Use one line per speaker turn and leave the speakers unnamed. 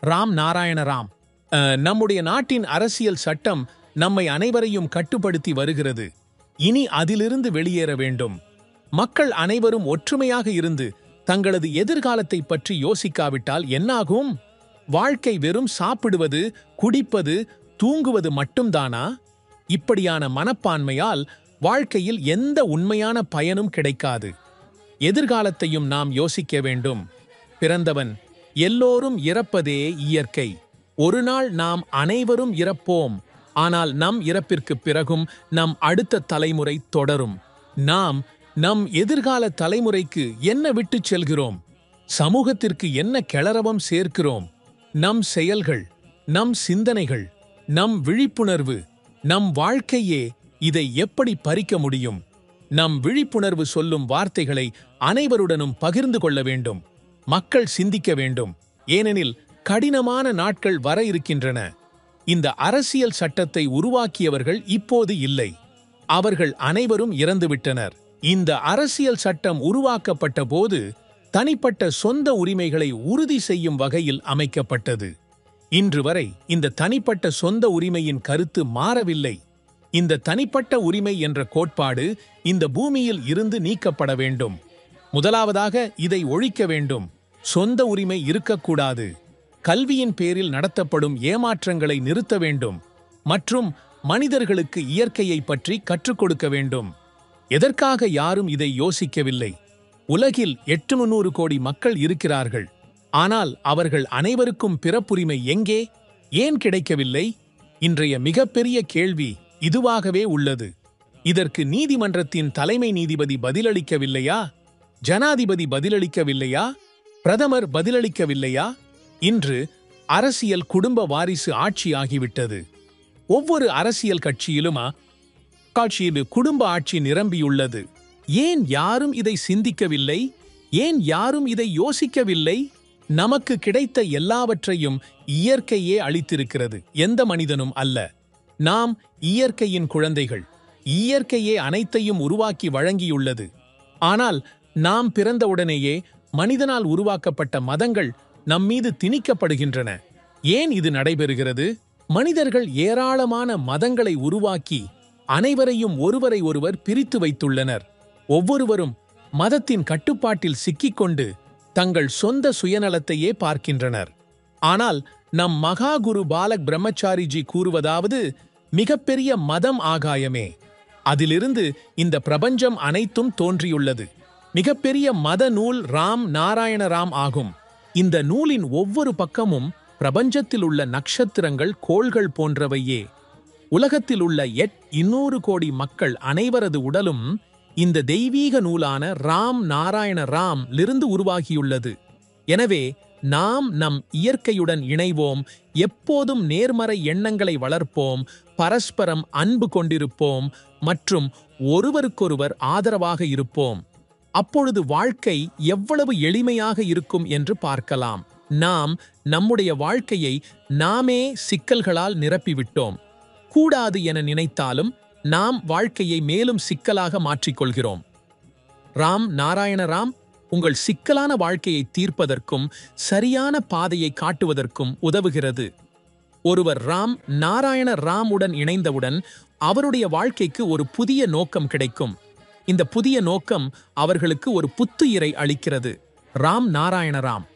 ராம் நாராயண ராம். நம்முடைய நாட்டின் அரசியல் சட்டம் நம்மை அனைவரையும் கட்டுப்படுத்தி வருகிறது. இனி அதிலிருந்து வெளியேற வேண்டும். மக்கள் அனைவரும் ஒற்றுமையாக இருந்து தங்களது எதிர்காலத்தை பற்றி யோசிக்காவிட்டால் என்னாகும்? வாழ்க்கை வெறும் சாப்பிடுவது, குடிப்பது, தூங்குவது மட்டும்தானா? இப்படியான மனப்பான்மையால் வாழ்க்கையில் எந்த உண்மையான பயனும் கிடைக்காது. எதிர்காலத்தையும் நாம் யோசிக்க வேண்டும். பிறந்தவன் எல்லோரும் இறப்பதே இயற்கை. ஒரு நாள் நாம் அனைவரும் இறப்போம். ஆனால் நம் இறப்பிற்குப் பிறகும் நம் அடுத்த தலைமுறை தொடரும். நாம் நம் எதிர்கால தலைமுறைக்கு என்ன விட்டுச் செல்கிறோம்? சமூகத்திற்கு என்ன கிளறவம் சேர்க்கிறோம்? நம் செயல்கள், நம் சிந்தனைகள், நம் விழிப்புணர்வு, நம் வாழ்க்கையே இதை எப்படி பறிக்க முடியும்? நம் விழிப்புணர்வு சொல்லும் வார்த்தைகளை அனைவருடனும் பகிர்ந்து கொள்ள வேண்டும். மக்கள் சிந்திக்க வேண்டும். ஏனெனில் கடினமான நாட்கள் வர இருக்கின்றன. இந்த அரசியல் சட்டத்தை உருவாக்கியவர்கள் இப்போது இல்லை. அவர்கள் அனைவரும் இறந்துவிட்டனர். இந்த அரசியல் சட்டம் உருவாக்கப்பட்ட போது தனிப்பட்ட சொந்த உரிமைகளை உறுதி செய்யும் வகையில் அமைக்கப்பட்டது. இன்று வரை இந்த தனிப்பட்ட சொந்த உரிமையின் கருத்து மாறவில்லை. இந்த தனிப்பட்ட உரிமை என்ற கோட்பாடு இந்த பூமியில் இருந்து நீக்கப்பட வேண்டும். முதலாவதாக இதை ஒழிக்க வேண்டும். சொந்த உரிமை இருக்கக்கூடாது. கல்வியின் பேரில் நடத்தப்படும் ஏமாற்றங்களை நிறுத்த வேண்டும். மற்றும் மனிதர்களுக்கு இயற்கையை பற்றி கற்றுக் கொடுக்க வேண்டும். எதற்காக யாரும் இதை யோசிக்கவில்லை? உலகில் 800 கோடி மக்கள் இருக்கிறார்கள். ஆனால் அவர்கள் அனைவருக்கும் பிறப்புரிமை எங்கே? ஏன் கிடைக்கவில்லை? இன்றைய மிகப்பெரிய கேள்வி இதுவாகவே உள்ளது. இதற்கு நீதிமன்றத்தின் தலைமை நீதிபதி பதிலளிக்கவில்லையா? ஜனாதிபதி பதிலளிக்கவில்லையா? பிரதமர் பதிலளிக்கவில்லையா? இன்று அரசியல் குடும்ப வாரிசு ஆட்சியாகிவிட்டது. ஒவ்வொரு அரசியல் கட்சியிலும் குடும்ப ஆட்சி நிரம்பியுள்ளது. ஏன் யாரும் இதை சிந்திக்கவில்லை? ஏன் யாரும் இதை யோசிக்கவில்லை? நமக்கு கிடைத்த எல்லாவற்றையும் இயற்கையே அளித்திருக்கிறது, எந்த மனிதனும் அல்ல. நாம் இயற்கையின் குழந்தைகள். இயற்கையே அனைத்தையும் உருவாக்கி வழங்கியுள்ளது. ஆனால் நாம் பிறந்தவுடனேயே மனிதனால் உருவாக்கப்பட்ட மதங்கள் நம்மீது திணிக்கப்படுகின்றன. ஏன் இது நடைபெறுகிறது? மனிதர்கள் ஏராளமான மதங்களை உருவாக்கி அனைவரையும் ஒருவரை ஒருவர் பிரித்து வைத்துள்ளனர். ஒவ்வொருவரும் மதத்தின் கட்டுப்பாட்டில் சிக்கிக்கொண்டு தங்கள் சொந்த சுயநலத்தையே பார்க்கின்றனர். ஆனால் நம் மகாகுரு பாலக் பிரம்மச்சாரிஜி கூறுவதாவது, மிகப்பெரிய மதம் ஆகாயமே. அதிலிருந்து இந்த பிரபஞ்சம் அனைத்தும் தோன்றியுள்ளது. மிகப்பெரிய மத நூல் ராம் நாராயண ராம் ஆகும். இந்த நூலின் ஒவ்வொரு பக்கமும் பிரபஞ்சத்தில் உள்ள நட்சத்திரங்கள், கோள்கள் போன்றவையே. உலகத்தில் உள்ள 800 கோடி மக்கள் அனைவரது உடலும் இந்த தெய்வீக நூலான ராம் நாராயண ராம் லிருந்து உருவாகியுள்ளது. எனவே நாம் நம் இயற்கையுடன் இணைவோம். எப்போதும் நேர்மறை எண்ணங்களை வளர்ப்போம். பரஸ்பரம் அன்பு கொண்டிருப்போம் மற்றும் ஒருவருக்கொருவர் ஆதரவாக இருப்போம். அப்பொழுது வாழ்க்கை எவ்வளவு எளிமையாக இருக்கும் என்று பார்க்கலாம். நாம் நம்முடைய வாழ்க்கையை நாமே சிக்கல்களால் நிரப்பிவிட்டோம். கூடாது என நினைத்தாலும் நாம் வாழ்க்கையை மேலும் சிக்கலாக மாற்றிக்கொள்கிறோம். ராம் நாராயண ராம் உங்கள் சிக்கலான வாழ்க்கையை தீர்ப்பதற்கும் சரியான பாதையை காட்டுவதற்கும் உதவுகிறது. ஒருவர் ராம் நாராயண ராமுடன் இணைந்தவுடன் அவருடைய வாழ்க்கைக்கு ஒரு புதிய நோக்கம் கிடைக்கும். இந்த புதிய நோக்கம் அவர்களுக்கு ஒரு புத்துயிரை அளிக்கிறது. ராம் நாராயண ராம்.